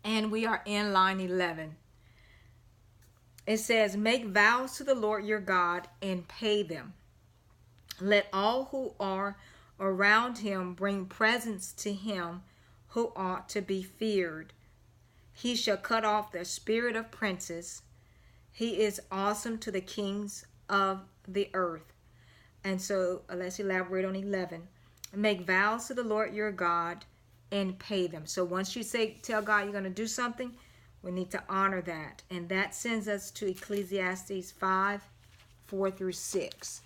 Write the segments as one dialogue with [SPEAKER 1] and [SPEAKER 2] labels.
[SPEAKER 1] And we are in line 11. It says, make vows to the Lord your God and pay them. Let all who are around him bring presents to him who ought to be feared. He shall cut off the spirit of princes. He is awesome to the kings of the earth. And so let's elaborate on 11. Make vows to the Lord your God and pay them. So once you tell God you're going to do something, we need to honor that. And that sends us to Ecclesiastes 5, 4 through 6.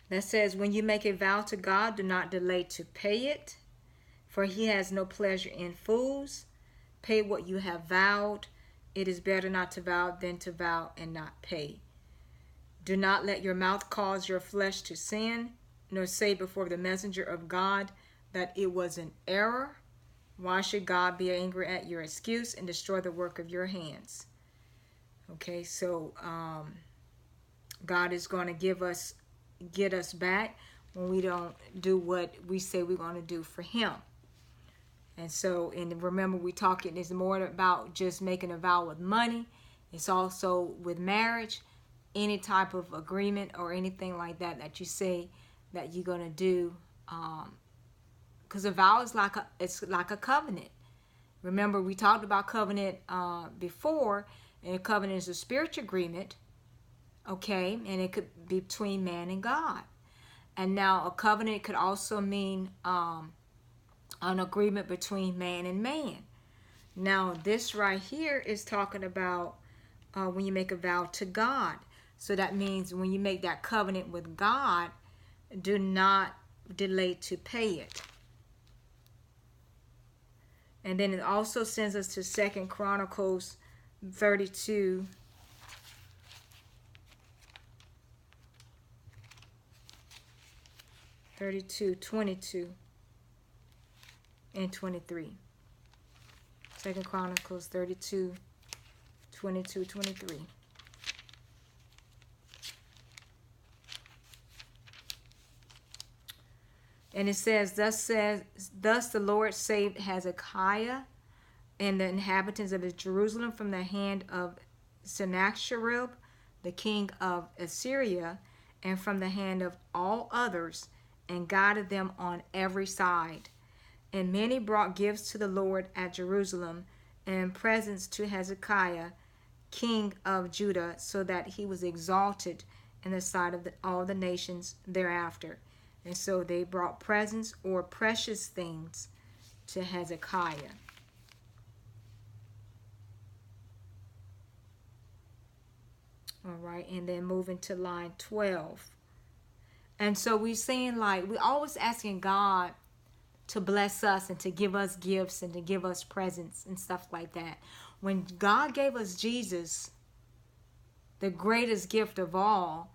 [SPEAKER 1] That says, when you make a vow to God, do not delay to pay it, for he has no pleasure in fools. Pay what you have vowed. It is better not to vow than to vow and not pay. Do not let your mouth cause your flesh to sin, nor say before the messenger of God that it was an error. Why should God be angry at your excuse and destroy the work of your hands? Okay, so God is going to get us back when we don't do what we say we're going to do for him. And so, and remember, it's more about just making a vow with money. It's also with marriage, any type of agreement or anything like that that you say that you're going to do. Because a vow is it's like a covenant. Remember, we talked about covenant before, and a covenant is a spiritual agreement, okay? And it could be between man and God. And now a covenant could also mean an agreement between man and man. Now this right here is talking about when you make a vow to God. So that means when you make that covenant with God, do not delay to pay it. And then it also sends us to 2 Chronicles 32. 22 and 23. 2 Chronicles 32, 22, 23. And it says, thus the Lord saved Hezekiah and the inhabitants of Jerusalem from the hand of Sennacherib, the king of Assyria, and from the hand of all others, and guided them on every side. And many brought gifts to the Lord at Jerusalem, and presents to Hezekiah, king of Judah, so that he was exalted in the sight of all the nations thereafter. And so they brought presents or precious things to Hezekiah. All right, and then moving to line 12. And so we're saying, like, we're always asking God to bless us and to give us gifts and to give us presents and stuff like that. When God gave us Jesus, the greatest gift of all,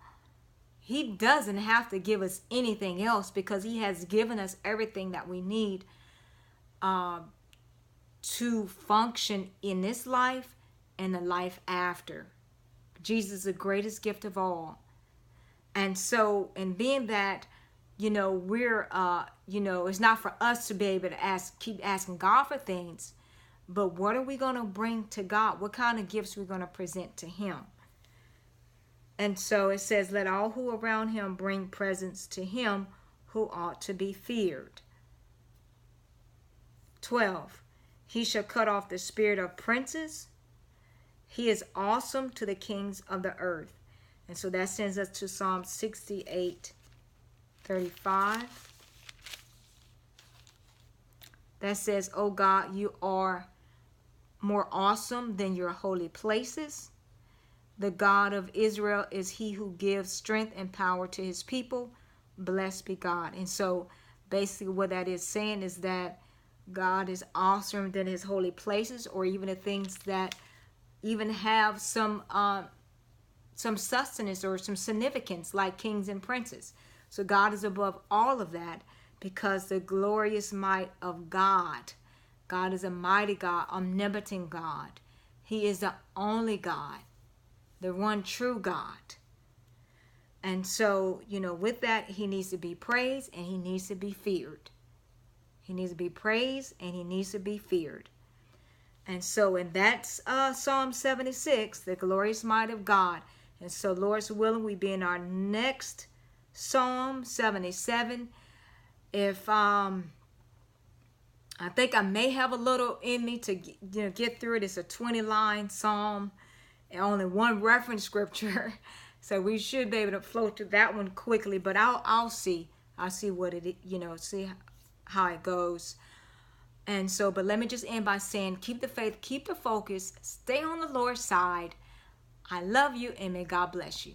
[SPEAKER 1] he doesn't have to give us anything else, because he has given us everything that we need to function in this life and the life after. Jesus is the greatest gift of all. And so, and being that, we're, it's not for us to be able to keep asking God for things, but what are we going to bring to God? What kind of gifts are we going to present to him? And so it says, let all who around him bring presents to him who ought to be feared. 12, he shall cut off the spirit of princes. He is awesome to the kings of the earth. And so that sends us to Psalm 68, 35. That says, O God, you are more awesome than your holy places. The God of Israel is he who gives strength and power to his people. Blessed be God. And so basically what that is saying is that God is awesome than his holy places, or even the things that even have some sustenance or some significance, like kings and princes. So God is above all of that, because the glorious might of God. God is a mighty God, omnipotent God. He is the only God, the one true God. And so, with that, he needs to be praised and he needs to be feared. He needs to be praised and he needs to be feared. And so, and that's Psalm 76, the glorious might of God. And so, Lord's willing, we be in our next Psalm 77. If I think I may have a little in me to get through it. It's a 20-line psalm and only one reference scripture, so we should be able to flow through that one quickly. But I'll see what it see how it goes. And so, but let me just end by saying, keep the faith, keep the focus, stay on the Lord's side. I love you, and may God bless you.